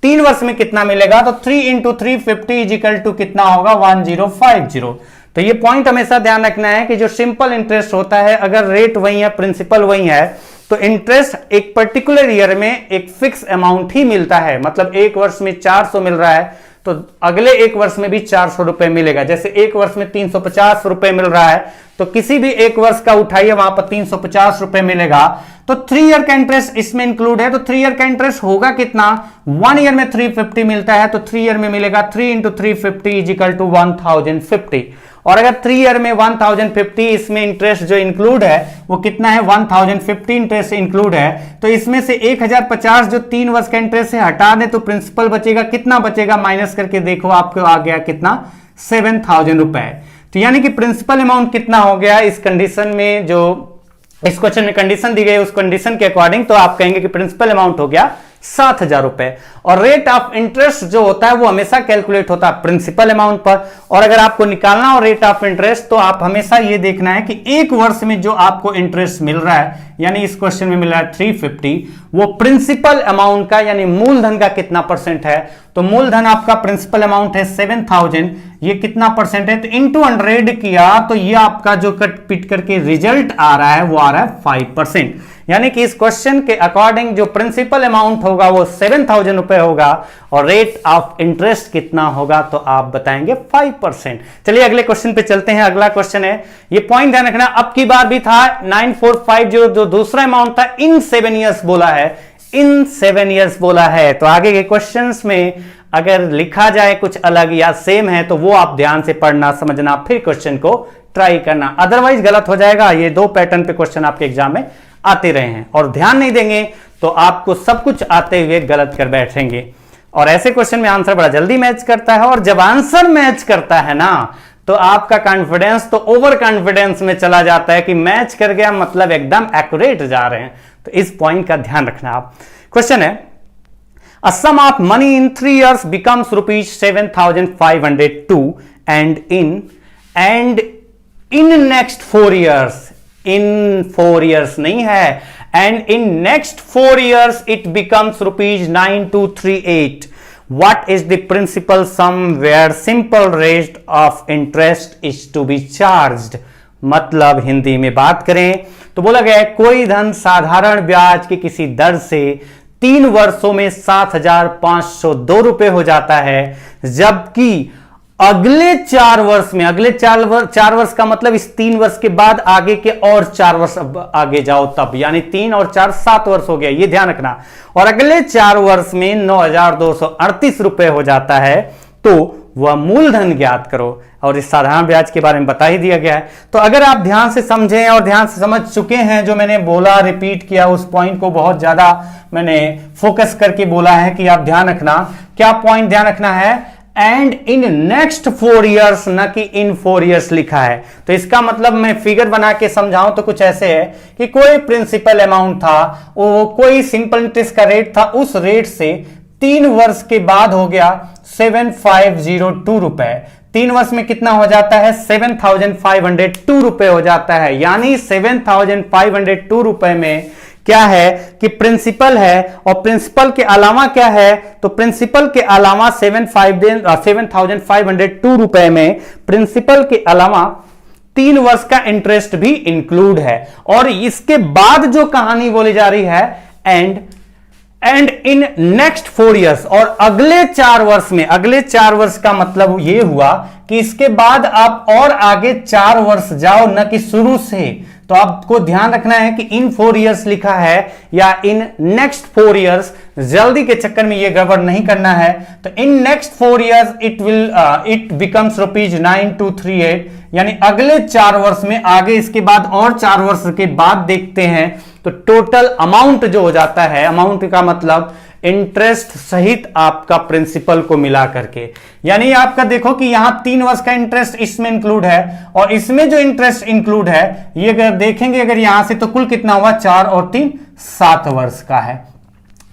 3 वर्ष में कितना मिलेगा, तो 3 इंटू 350 इज इक्वल टू कितना होगा, 1050। तो ये पॉइंट हमेशा ध्यान रखना है कि जो सिंपल इंटरेस्ट होता है, अगर रेट वही है, प्रिंसिपल वही है, तो इंटरेस्ट एक पर्टिकुलर ईयर में एक फिक्स अमाउंट ही मिलता है। मतलब 1 वर्ष में 400 मिल रहा है तो अगले 1 वर्ष में भी 400 रुपए मिलेगा। जैसे 1 वर्ष में 350 रुपए मिल रहा है तो किसी भी 1 वर्ष का उठाइए, वहां पर 350 रुपए मिलेगा। तो 3 ईयर का इंटरेस्ट इसमें इंक्लूड है, तो 3 ईयर का इंटरेस्ट होगा कितना, 1 ईयर में 350 मिलता है तो 3 ईयर में मिलेगा 3 इंटू 350 इज इक्वल टू 1050। और अगर 3 ईयर में 1050 इसमें इंटरेस्ट जो इंक्लूड है वो कितना है, 1050 इंटरेस्ट इंक्लूड है, तो इसमें से 1050 जो 3 वर्ष का इंटरेस्ट है हटा दे तो प्रिंसिपल बचेगा, कितना बचेगा माइनस करके देखो, आपको आ गया कितना, 7,000 रुपए। तो यानी कि प्रिंसिपल अमाउंट कितना हो गया इस कंडीशन में, जो इस क्वेश्चन में कंडीशन दी गई उस कंडीशन के अकॉर्डिंग, तो आप कहेंगे कि प्रिंसिपल अमाउंट हो गया 7,000 रुपए। और रेट ऑफ इंटरेस्ट जो होता है वो हमेशा कैलकुलेट होता है प्रिंसिपल अमाउंट पर, और अगर आपको निकालना हो रेट ऑफ इंटरेस्ट तो आप हमेशा ये देखना है कि 1 वर्ष में जो आपको इंटरेस्ट मिल रहा है, यानी इस क्वेश्चन में मिल रहा है 350, वो प्रिंसिपल अमाउंट का यानी मूलधन का कितना परसेंट है। तो मूलधन आपका प्रिंसिपल अमाउंट है 7,000, ये कितना परसेंट है, तो इंटू 100 किया तो ये आपका जो कट पिट करके रिजल्ट आ रहा है वो आ रहा है 5%। यानी कि इस क्वेश्चन के अकॉर्डिंग जो प्रिंसिपल अमाउंट होगा वो 7,000 रुपए होगा और रेट ऑफ इंटरेस्ट कितना होगा तो आप बताएंगे 5%। चलिए अगले क्वेश्चन पे चलते हैं। अगला क्वेश्चन है, ये पॉइंट ध्यान रखना, अब की बार भी था 9450 जो दूसरा अमाउंट था इन 7 ईयर्स बोला है, इन 7 ईयर्स बोला है। तो आगे के क्वेश्चंस में अगर लिखा जाए कुछ अलग या सेम है तो वो आप ध्यान से पढ़ना समझना फिर क्वेश्चन को ट्राई करना, अदरवाइज गलत हो जाएगा। ये 2 पैटर्न पे क्वेश्चन आपके एग्जाम में आते रहे हैं और ध्यान नहीं देंगे तो आपको सब कुछ आते हुए गलत कर बैठेंगे। और ऐसे क्वेश्चन में आंसर बड़ा जल्दी मैच करता है और जब आंसर मैच करता है ना तो आपका कॉन्फिडेंस तो ओवर कॉन्फिडेंस में चला जाता है कि मैच कर गया मतलब एकदम एक्यूरेट जा रहे हैं। तो इस पॉइंट का ध्यान रखना आप। क्वेश्चन है, a sum of money in 3 years becomes rupees 7,502 and in next 4 years, in 4 years नहीं है, and in next 4 years it becomes rupees 9238. What is the principal sum where simple rate of interest is to be charged? मतलब हिंदी में बात करें तो बोला गया है कोई धन साधारण ब्याज की किसी दर से 3 वर्षों में 7,502 रुपए हो जाता है, जबकि अगले 4 वर्ष में, अगले 4 वर्ष का मतलब इस 3 वर्ष के बाद आगे के और 4 वर्ष आगे जाओ तब, यानी 3 और 4 7 वर्ष हो गया, ये ध्यान रखना। और अगले 4 वर्ष में 9,238 रुपए हो जाता है तो वह मूलधन ज्ञात करो। और इस साधारण ब्याज के बारे में बता ही दिया गया है। तो अगर आप ध्यान से समझें और ध्यान से समझ चुके हैं, जो मैंने बोला रिपीट किया उस पॉइंट को बहुत ज्यादा मैंने फोकस करके बोला है कि आप ध्यान रखना, क्या पॉइंट ध्यान रखना है, एंड इन नेक्स्ट 4 ईयर्स, न कि इन 4 ईयर्स लिखा है। तो इसका मतलब मैं फिगर बना के समझाऊं तो कुछ ऐसे है कि कोई प्रिंसिपल अमाउंट था, वो कोई सिंपल इंटरेस्ट का रेट था, उस रेट से 3 वर्ष के बाद हो गया 7,502 रुपए। 3 वर्ष में कितना हो जाता है, 7,502 रुपए हो जाता है। यानी 7,502 रुपए में क्या है कि प्रिंसिपल है और प्रिंसिपल के अलावा क्या है, तो प्रिंसिपल के अलावा 7,502 रुपए में प्रिंसिपल के अलावा 3 वर्ष का इंटरेस्ट भी इंक्लूड है। और इसके बाद जो कहानी बोली जा रही है, एंड इन नेक्स्ट 4 ईयर्स, और अगले 4 वर्ष में, अगले 4 वर्ष का मतलब ये हुआ कि इसके बाद आप और आगे 4 वर्ष जाओ, न कि शुरू से। तो आपको ध्यान रखना है कि इन 4 ईयर्स लिखा है या इन नेक्स्ट 4 ईयर्स, जल्दी के चक्कर में ये गड़बड़ नहीं करना है। तो in next 4 years it becomes rupees 9238, यानी अगले 4 वर्ष में, आगे इसके बाद और 4 वर्ष के बाद देखते हैं तो टोटल अमाउंट जो हो जाता है, अमाउंट का मतलब इंटरेस्ट सहित आपका प्रिंसिपल को मिला करके, यानी आपका देखो कि यहां 3 वर्ष का इंटरेस्ट इसमें इंक्लूड है और इसमें जो इंटरेस्ट इंक्लूड है ये अगर देखेंगे अगर यहां से तो कुल कितना हुआ, 4 और 3 7 वर्ष का है।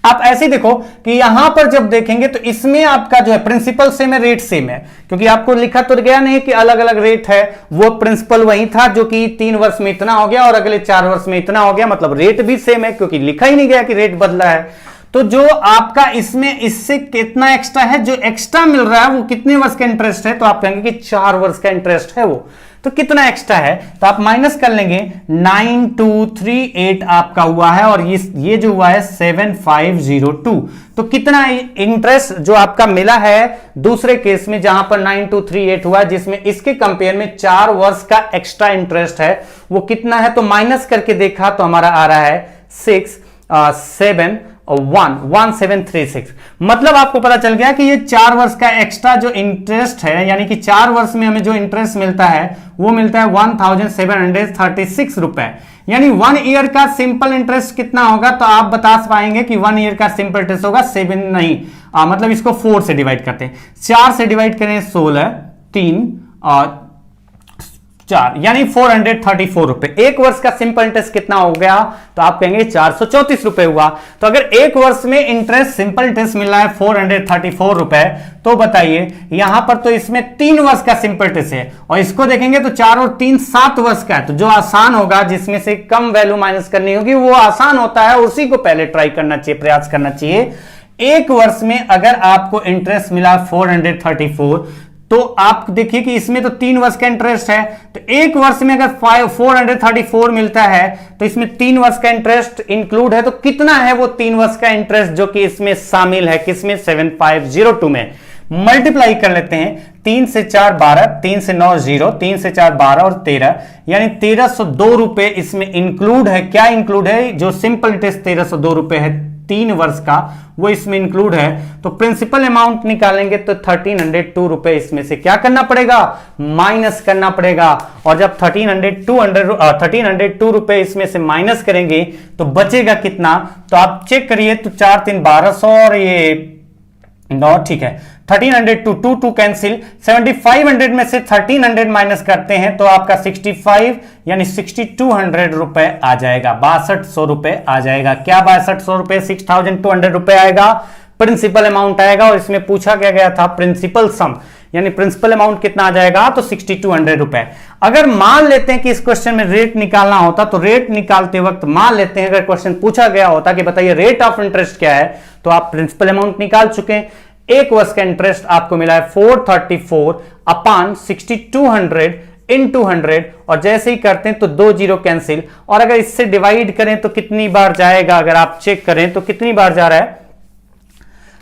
आप ऐसे देखो कि यहां पर जब देखेंगे तो इसमें आपका जो है प्रिंसिपल सेम है, रेट सेम है, क्योंकि आपको लिखा तो गया नहीं कि अलग अलग रेट है, वो प्रिंसिपल वही था जो कि 3 वर्ष में इतना हो गया और अगले 4 वर्ष में इतना हो गया, मतलब रेट भी सेम है क्योंकि लिखा ही नहीं गया कि रेट बदला है। तो जो आपका इसमें इससे कितना एक्स्ट्रा है, जो एक्स्ट्रा मिल रहा है वो कितने वर्ष का इंटरेस्ट है, तो आप कहेंगे कि 4 वर्ष का इंटरेस्ट है वो, तो कितना एक्स्ट्रा है, तो आप माइनस कर लेंगे, 9238 आपका हुआ है और ये जो हुआ है 7502। तो कितना इंटरेस्ट जो आपका मिला है दूसरे केस में जहां पर 9238 हुआ, जिसमें इसके कंपेयर में 4 वर्ष का एक्स्ट्रा इंटरेस्ट है, वो कितना है, तो माइनस करके देखा तो हमारा आ रहा है 1736। मतलब आपको पता चल गया कि ये 4 वर्ष का एक्स्ट्रा जो इंटरेस्ट है, यानी कि 4 वर्ष में हमें जो इंटरेस्ट मिलता है वो मिलता है 1736 रुपए। यानी 1 ईयर का सिंपल इंटरेस्ट कितना होगा, तो आप बता पाएंगे कि 1 ईयर का सिंपल इंटरेस्ट होगा 7 नहीं, मतलब इसको 4 से डिवाइड करते हैं, 4 से डिवाइड करें 16, 3 और 4, यानी 434 रुपए। 1 वर्ष का सिंपल इंटरेस्ट कितना हो गया, तो आप कहेंगे 434 रुपए हुआ। तो अगर 1 वर्ष में इंटरेस्ट सिंपल इंटरेस्ट मिल रहा है 434 रुपए, तो बताइए यहां पर तो इसमें 3 वर्ष का सिंपल इंटरेस्ट है और इसको देखेंगे तो 4 और 3 7 वर्ष का है। तो जो आसान होगा, जिसमें से कम वैल्यू माइनस करनी होगी, वो आसान होता है, उसी को पहले ट्राई करना चाहिए, प्रयास करना चाहिए। 1 वर्ष में अगर आपको इंटरेस्ट मिला 434, तो आप देखिए कि इसमें तो 3 वर्ष का इंटरेस्ट है, तो एक वर्ष में अगर 434 मिलता है तो इसमें 3 वर्ष का इंटरेस्ट इंक्लूड है, तो कितना है वो 3 वर्ष का इंटरेस्ट जो कि इसमें शामिल है, किसमें 7502 में। मल्टीप्लाई कर लेते हैं, 3 से 4 12, 3 से 9 0, 3 से 4 12 और 13, यानी 1302 रुपए इसमें इंक्लूड है। क्या इंक्लूड है? जो सिंपल इंटरेस्ट 1302 रुपए है 3 वर्ष का, वो इसमें इंक्लूड है। तो प्रिंसिपल अमाउंट निकालेंगे तो 1302 रुपए इसमें से क्या करना पड़ेगा? माइनस करना पड़ेगा। और जब 1302 रुपए इसमें से माइनस करेंगे तो बचेगा कितना? तो आप चेक करिए, तो 4 3 1200 और ये 9, ठीक है, 1302 2 कैंसिल, 7500 में से 1300 माइनस करते हैं तो आपका 65 यानी 6200 रुपए आ जाएगा, 6200 रुपए आ जाएगा। क्या 6200 रुपए? 6200 रुपए आएगा, प्रिंसिपल अमाउंट आएगा। और इसमें पूछा गया था प्रिंसिपल सम, यानी प्रिंसिपल अमाउंट कितना आ जाएगा? तो 6200 रुपए। अगर मान लेते हैं कि इस क्वेश्चन में रेट निकालना होता, तो रेट निकालते वक्त मान लेते हैं अगर क्वेश्चन पूछा गया होता कि बताइए रेट ऑफ इंटरेस्ट क्या है, तो आप प्रिंसिपल अमाउंट निकाल चुके हैं। एक वर्ष का इंटरेस्ट आपको मिला है 434 अपान 6200 इंटू 100, और जैसे ही करते हैं तो 2 जीरो कैंसिल, और अगर इससे डिवाइड करें तो कितनी बार जाएगा? अगर आप चेक करें तो कितनी बार जा रहा है?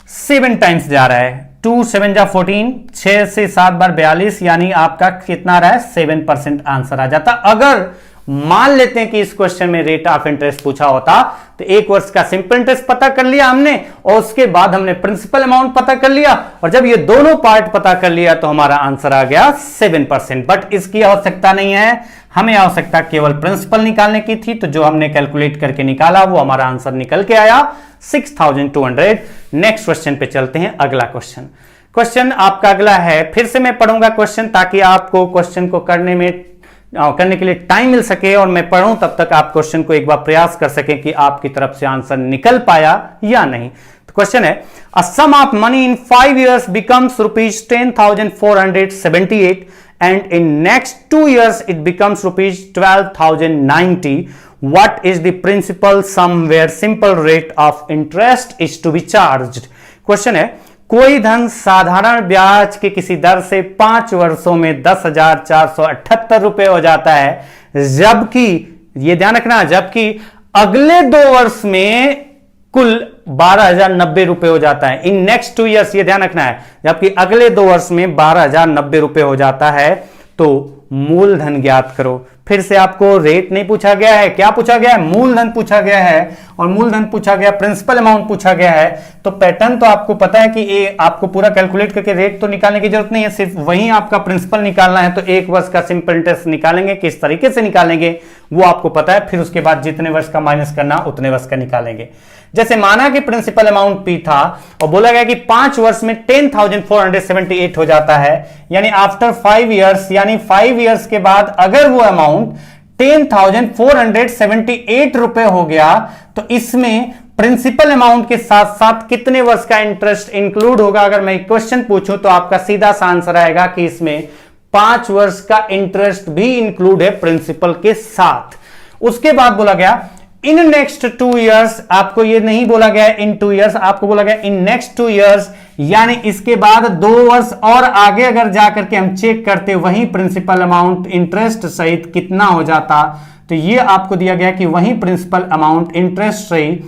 7 टाइम्स जा रहा है। 2 7 जा 14, 6 से 7 बार 42, यानी आपका कितना आ रहा है? 7% आंसर आ जाता। अगर मान लेते हैं कि इस क्वेश्चन में रेट ऑफ इंटरेस्ट पूछा होता, तो एक वर्ष का सिंपल इंटरेस्ट पता कर लिया हमने, और उसके बाद हमने प्रिंसिपल अमाउंट पता कर लिया, और जब ये दोनों पार्ट पता कर लिया तो हमारा आंसर आ गया 7%। बट इसकी आवश्यकता नहीं है, हमें आवश्यकता केवल प्रिंसिपल निकालने की थी, तो जो हमने कैलकुलेट करके निकाला वो हमारा आंसर निकल के आया 6200। नेक्स्ट क्वेश्चन पे चलते हैं। अगला क्वेश्चन आपका अगला है, फिर से मैं पढ़ूंगा क्वेश्चन ताकि आपको क्वेश्चन को करने के लिए टाइम मिल सके, और मैं पढ़ूं तब तक आप क्वेश्चन को एक बार प्रयास कर सकें कि आपकी तरफ से आंसर निकल पाया या नहीं। तो क्वेश्चन है, a sum of money in 5 years becomes rupees 10,478 and in next 2 years it becomes rupees 12,090. What is the principal sum where simple rate of interest is to be charged? Question है, कोई धन साधारण ब्याज के किसी दर से 5 वर्षों में 10,478 रुपए हो जाता है, जबकि ये ध्यान रखना, जबकि अगले 2 वर्ष में कुल 12,090 रुपए हो जाता है। इन नेक्स्ट 2 years, ये ध्यान रखना है, जबकि अगले 2 वर्ष में 12,090 रुपए हो जाता है। तो मूलधन ज्ञात करो। फिर से आपको रेट नहीं पूछा गया है, क्या पूछा गया है? मूलधन पूछा गया है, और मूलधन पूछा गया, प्रिंसिपल अमाउंट पूछा गया है। तो पैटर्न तो आपको पता है कि ये आपको पूरा कैलकुलेट करके रेट तो निकालने की जरूरत नहीं है, सिर्फ वहीं आपका प्रिंसिपल निकालना है। तो एक वर्ष का सिंपल इंटरेस्ट निकालेंगे, किस तरीके से निकालेंगे वो आपको पता है। फिर उसके बाद जितने वर्ष का माइनस करना उतने वर्ष का निकालेंगे। जैसे माना कि प्रिंसिपल अमाउंट P था और बोला गया कि 5 वर्ष में 10,478 हो जाता है, यानी आफ्टर 5 years, यानी 5 years के बाद अगर वो अमाउंट 10,478 रुपए हो गया, तो इसमें प्रिंसिपल अमाउंट के साथ साथ कितने वर्ष का इंटरेस्ट इंक्लूड होगा? अगर मैं क्वेश्चन पूछूं तो आपका सीधा सा आंसर आएगा कि इसमें 5 वर्ष का इंटरेस्ट भी इंक्लूड है प्रिंसिपल के साथ। उसके बाद बोला गया इन नेक्स्ट 2 years, आपको ये नहीं बोला गया इन 2 years, आपको बोला गया इन नेक्स्ट 2 years, यानी इसके बाद 2 वर्ष और आगे अगर जाकर के हम चेक करते वहीं प्रिंसिपल अमाउंट इंटरेस्ट सहित कितना हो जाता, तो ये आपको दिया गया कि वहीं प्रिंसिपल अमाउंट इंटरेस्ट सहित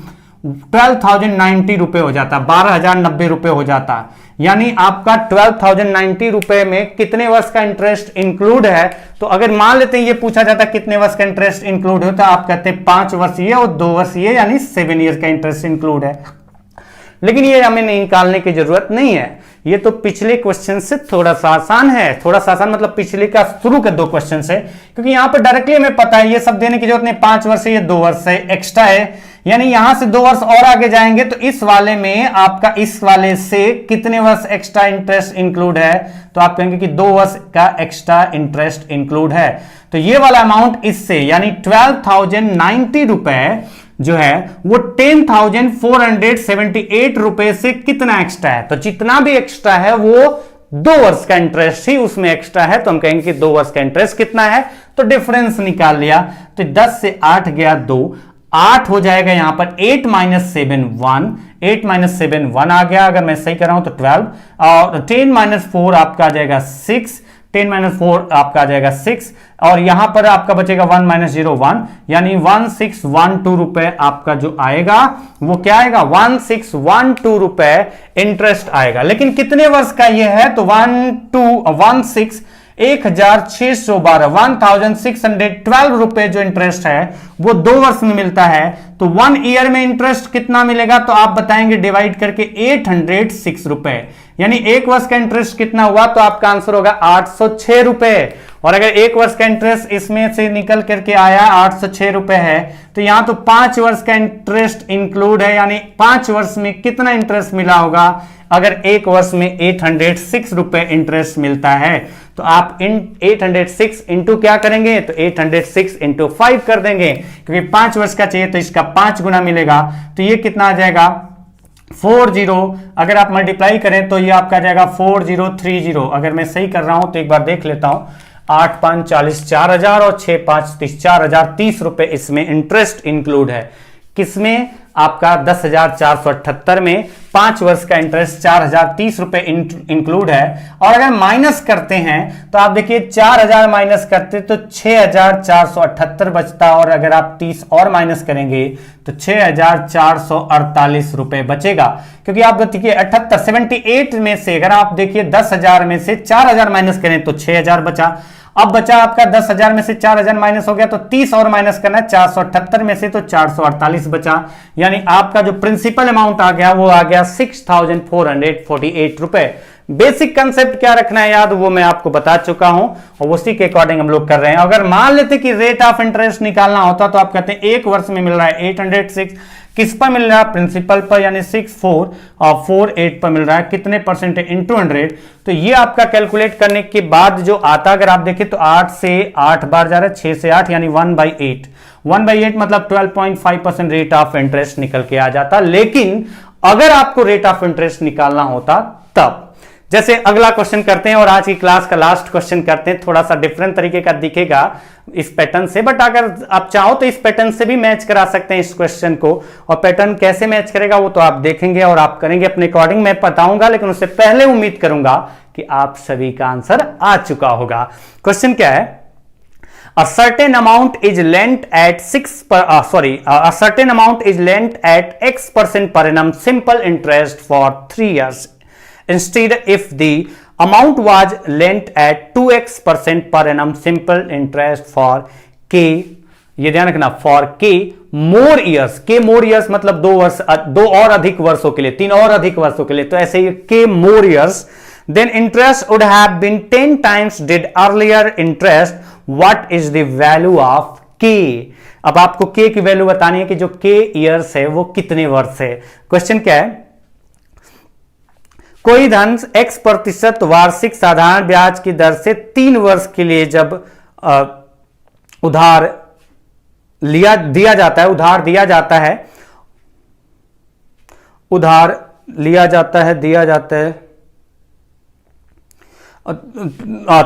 12,090 रुपए हो जाता, 12,090 रुपए हो जाता। यानी आपका 12,090 रुपए में कितने वर्ष का इंटरेस्ट इंक्लूड है? तो अगर मान लेते हैं ये पूछा जाता कितने वर्ष का इंटरेस्ट इंक्लूड होता, आप कहते हैं 5 वर्ष ये और 2 वर्ष ये, यानी 7 years का इंटरेस्ट इंक्लूड है। लेकिन ये हमें निकालने की जरूरत नहीं है, ये तो पिछले क्वेश्चन से थोड़ा सा आसान है। थोड़ा सा आसान मतलब पिछले का शुरू के 2 क्वेश्चन से, क्योंकि यहां पर डायरेक्टली हमें पता है ये सब देने की जरूरत नहीं। 5 वर्ष है, ये 2 वर्ष है, एक्स्ट्रा है, यानी यहां से 2 वर्ष और आगे जाएंगे तो इस वाले में आपका इस वाले से कितने वर्ष एक्स्ट्रा इंटरेस्ट इंक्लूड है, तो आप कहेंगे कि 2 वर्ष का एक्स्ट्रा इंटरेस्ट इंक्लूड है। तो ये वाला अमाउंट इससे, यानी 12,090 रुपए जो है वो 10,478 रुपए से कितना एक्स्ट्रा है? तो जितना भी एक्स्ट्रा है वो 2 वर्ष का इंटरेस्ट ही उसमें एक्स्ट्रा है, तो हम कहेंगे कि 2 वर्ष का इंटरेस्ट कितना है, तो डिफरेंस निकाल लिया। तो 10 से 8 गया 2, 8 हो जाएगा यहां पर 8 माइनस 7 1, 8 माइनस 7 1 आ गया, अगर मैं सही कर रहा हूं तो 12, और 10 माइनस 4 आपका आ जाएगा 6, 10 माइनस 4 आपका आ जाएगा 6, और यहां पर आपका बचेगा 1 माइनस 0 1, यानी 1612 रुपए आपका जो आएगा वो क्या आएगा, 1612 रुपए इंटरेस्ट आएगा। लेकिन कितने वर्ष का ये है, तो 1612 रुपए जो इंटरेस्ट है वो 2 वर्ष में मिलता है। तो 1 ईयर में इंटरेस्ट कितना मिलेगा, तो आप बताएंगे डिवाइड करके 806 रुपए, यानी 1 वर्ष का इंटरेस्ट कितना हुआ, तो आपका आंसर होगा 806 रुपए। और अगर 1 वर्ष का इंटरेस्ट इसमें से निकल करके आया 806 रुपए है, तो यहां तो 5 वर्ष का इंटरेस्ट इंक्लूड है, यानी 5 वर्ष में कितना इंटरेस्ट मिला होगा, अगर 1 वर्ष में 806 रुपए इंटरेस्ट मिलता है, तो आप इन 806 इंटू क्या करेंगे, तो 806 इंटू 5 कर देंगे, क्योंकि 5 वर्ष का चाहिए तो इसका 5 गुना मिलेगा, तो ये कितना आ जाएगा 40, अगर आप मल्टीप्लाई करें तो ये आपका जाएगा 4030। अगर मैं सही कर रहा हूं तो एक बार देख लेता हूं, 8 5 40 4000 और 6 5 30 4030 रुपए इसमें इंटरेस्ट इंक्लूड है। किसमें, आपका 10,478 में 5 वर्ष का इंटरेस्ट 4030 रुपए इंक्लूड है। और अगर माइनस करते हैं तो आप देखिए 4000 माइनस करते तो 6478 बचता, और अगर आप 30 और माइनस करेंगे तो 6448 रुपए बचेगा, क्योंकि आप देखिए 78 में से अगर आप देखिए 10,000 में से 4000 माइनस करें तो 6000 बचा। अब बचा आपका 10,000 में से 4000 माइनस हो गया तो 30 और माइनस करना है, 478 में से तो 448 बचा, यानी आपका जो प्रिंसिपल अमाउंट आ गया वो आ गया 6448 रुपए। बेसिक कंसेप्ट क्या रखना है याद, वो मैं आपको बता चुका हूं और उसी के अकॉर्डिंग हम लोग कर रहे हैं। अगर मान लेते कि रेट ऑफ इंटरेस्ट निकालना होता तो आप कहते हैं 1 वर्ष में मिल रहा है 806, किस पर मिल रहा है, प्रिंसिपल पर, यानी 6448 पर मिल रहा है, कितने परसेंट है, इंटू 100। तो ये आपका कैलकुलेट करने के बाद जो आता, अगर आप देखें तो 8 से 8 बार जा रहा है, 6 से 8 यानी 1/8, 1/8 मतलब 12.5% रेट ऑफ इंटरेस्ट निकल के आ जाता। लेकिन अगर आपको रेट ऑफ इंटरेस्ट निकालना होता तब, जैसे अगला क्वेश्चन करते हैं और आज की क्लास का लास्ट क्वेश्चन करते हैं, थोड़ा सा डिफरेंट तरीके का दिखेगा इस पैटर्न से, बट अगर आप चाहो तो इस पैटर्न से भी मैच करा सकते हैं इस क्वेश्चन को, और पैटर्न कैसे मैच करेगा वो तो आप देखेंगे और आप करेंगे अपने अकॉर्डिंग, मैं बताऊंगा, लेकिन उससे पहले उम्मीद करूंगा कि आप सभी का आंसर आ चुका होगा। क्वेश्चन क्या है, a certain amount is lent at a certain amount is lent at X% per annum simple interest for 3 years. Instead, if the amount was lent at 2x% per annum simple interest for K, ये ध्यान रखना, for K more years, K more years मतलब 2 वर्ष, 2 और अधिक वर्षों के लिए, 3 और अधिक वर्षों के लिए, तो ऐसे ही K more years, then interest would have been 10 times did earlier interest. What is the value of K? अब आपको K की वैल्यू बतानी है कि जो K years है वो कितने वर्ष है। क्वेश्चन क्या है, कोई धन X% वार्षिक साधारण ब्याज की दर से 3 वर्ष के लिए जब उधार दिया जाता है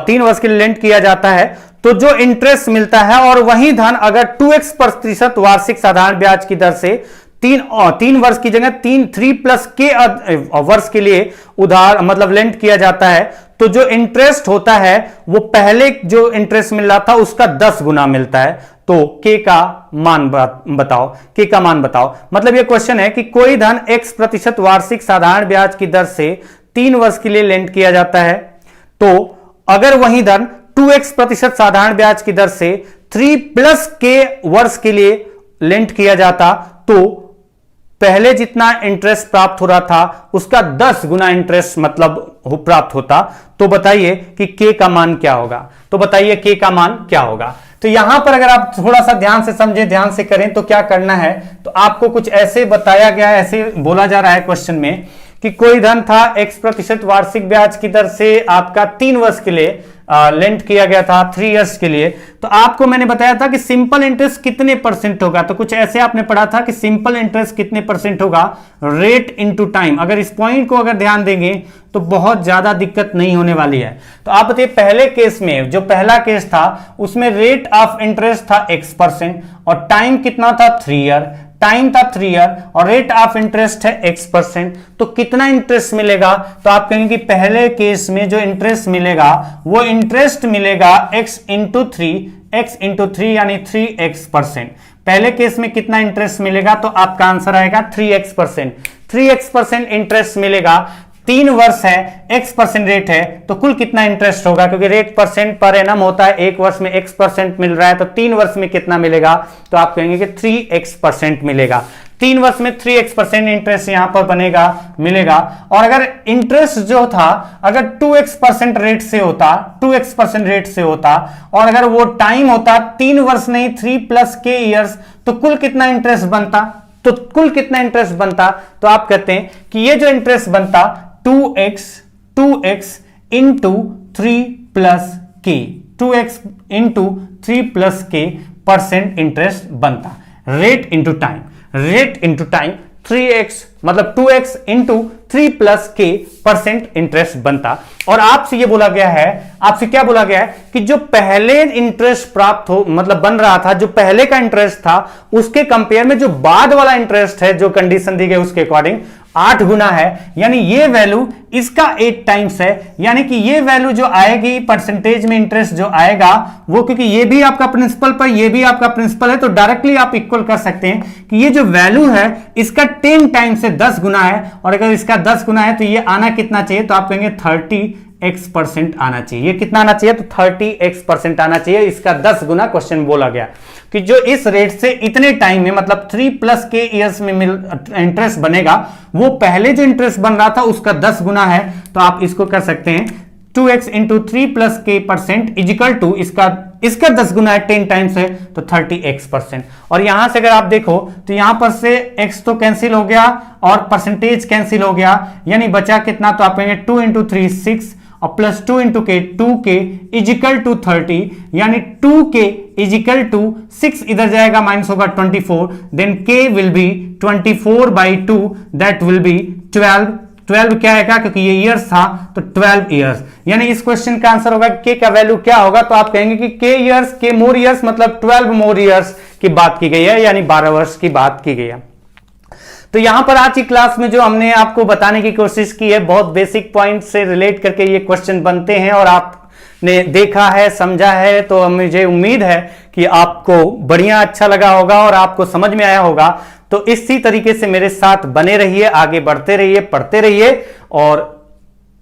3 वर्ष के लिए लेंट किया जाता है, तो जो इंटरेस्ट मिलता है, और वही धन अगर 2x% वार्षिक साधारण ब्याज की दर से 3 वर्ष की जगह 3+ वर्ष के लिए उधार मतलब लेंट किया जाता है, तो जो इंटरेस्ट होता है वो पहले जो इंटरेस्ट मिल रहा था उसका 10 गुना मिलता है। तो K का मान बताओ, K का मान बताओ। मतलब ये क्वेश्चन है कि कोई धन X% वार्षिक साधारण ब्याज की दर से 3 वर्ष के लिए लेंट किया जाता है, तो अगर वही धन 2x% साधारण ब्याज की दर से 3+K वर्ष के लिए लेंट किया जाता, तो पहले जितना इंटरेस्ट प्राप्त हो रहा था उसका 10 गुना इंटरेस्ट मतलब प्राप्त होता। तो बताइए कि K का मान क्या होगा, तो बताइए K का मान क्या होगा। तो यहां पर अगर आप थोड़ा सा ध्यान से समझे, ध्यान से करें तो क्या करना है, तो आपको कुछ ऐसे बताया गया है, ऐसे बोला जा रहा है क्वेश्चन में कि कोई धन था x% वार्षिक ब्याज की दर से आपका 3 वर्ष के लिए लेंट किया गया था 3 इयर्स के लिए, तो आपको मैंने बताया था कि सिंपल इंटरेस्ट कितने परसेंट होगा। तो कुछ ऐसे आपने पढ़ा था कि सिंपल इंटरेस्ट कितने परसेंट होगा, रेट इनटू टाइम। अगर इस पॉइंट को अगर ध्यान देंगे तो बहुत ज्यादा दिक्कत नहीं होने वाली है। तो आप बताइए पहले केस में, जो पहला केस था उसमें रेट ऑफ इंटरेस्ट था x% और टाइम कितना था 3 ईयर, टाइम था 3 ईयर और रेट ऑफ इंटरेस्ट है x%। तो कितना इंटरेस्ट मिलेगा, तो आप कहेंगे कि पहले केस में जो इंटरेस्ट मिलेगा वो इंटरेस्ट मिलेगा x इंटू 3 यानी 3x%। पहले केस में कितना इंटरेस्ट मिलेगा, तो आपका आंसर आएगा 3x% इंटरेस्ट मिलेगा। 3 वर्ष है, x% रेट है, तो कुल कितना इंटरेस्ट होगा, क्योंकि रेट परसेंट पर एनम होता है, 1 वर्ष में x% मिल रहा है, तो 3 वर्ष में कितना मिलेगा, तो आप कहेंगे कि 3x% मिलेगा। 3 वर्ष में 3x% इंटरेस्ट यहां पर मिलेगा। और अगर इंटरेस्ट जो था अगर 2x% रेट से होता और अगर वो टाइम होता 3 वर्ष नहीं 3 + k इयर्स, तो कुल कितना इंटरेस्ट बनता, तो आप कहते हैं कि ये जो इंटरेस्ट बनता 2x into 3 + k, 2x into 3 + k % interest बनता। रेट इंटू टाइम 3x मतलब 2x इंटू 3 + k % इंटरेस्ट बनता। और आपसे क्या बोला गया है कि जो पहले इंटरेस्ट प्राप्त हो मतलब बन रहा था, जो पहले का इंटरेस्ट था उसके कंपेयर में जो बाद वाला इंटरेस्ट है, जो कंडीशन दी गई उसके अकॉर्डिंग 8 गुना है, यानी ये वैल्यू इसका 8 टाइम्स है। यानी कि ये वैल्यू जो आएगी परसेंटेज में इंटरेस्ट जो आएगा वो, क्योंकि ये भी आपका प्रिंसिपल पर ये भी आपका प्रिंसिपल है, तो डायरेक्टली आप इक्वल कर सकते हैं कि ये जो वैल्यू है इसका 10 टाइम्स से 10 गुना है, और अगर इसका 10 गुना है तो ये आना कितना चाहिए, तो आप कहेंगे 30x% आना चाहिए। ये कितना आना चाहिए, तो 30x% आना चाहिए। इसका 10 गुना क्वेश्चन बोला गया कि जो इस रेट से इतने टाइम में मतलब 3 + k इयर्स में इंटरेस्ट बनेगा, वो पहले जो इंटरेस्ट बन रहा था उसका 10 गुना है। तो आप इसको कर सकते हैं 2x into 3 + k% is equal to इसका 10 गुना है, 10 टाइम्स है, तो 30x%। और यहां से अगर आप देखो तो यहां पर से x तो कैंसिल हो गया और परसेंटेज कैंसिल हो गया, यानी बचा कितना, तो आप कहेंगे 2 इंटू 3 6 और plus 2 into k 2k is equal to 30, यानी 2k इजिकल टू 6 इधर जाएगा माइनस होगा 24, then k will be 24/2 that will be 12 क्या आएगा, क्योंकि ये इयर्स था तो 12 इयर्स। यानी इस क्वेश्चन का आंसर होगा k का वैल्यू क्या होगा, तो आप कहेंगे कि k मोर इयर्स मतलब 12 मोर इयर्स की बात की गई है, यानी 12 वर्ष की बात की गई है। तो यहां पर आज की क्लास में जो हमने आपको बताने की कोशिश की है, बहुत बेसिक पॉइंट से रिलेट करके ये क्वेश्चन बनते हैं और आपने देखा है, समझा है, तो मुझे उम्मीद है कि आपको बढ़िया अच्छा लगा होगा और आपको समझ में आया होगा। तो इसी तरीके से मेरे साथ बने रहिए, आगे बढ़ते रहिए, पढ़ते रहिए और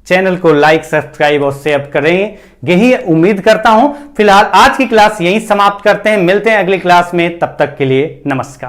चैनल को लाइक, सब्सक्राइब और शेयर करें, यही उम्मीद करता हूं। फिलहाल आज की क्लास यहीं समाप्त करते हैं, मिलते हैं अगली क्लास में, तब तक के लिए नमस्कार।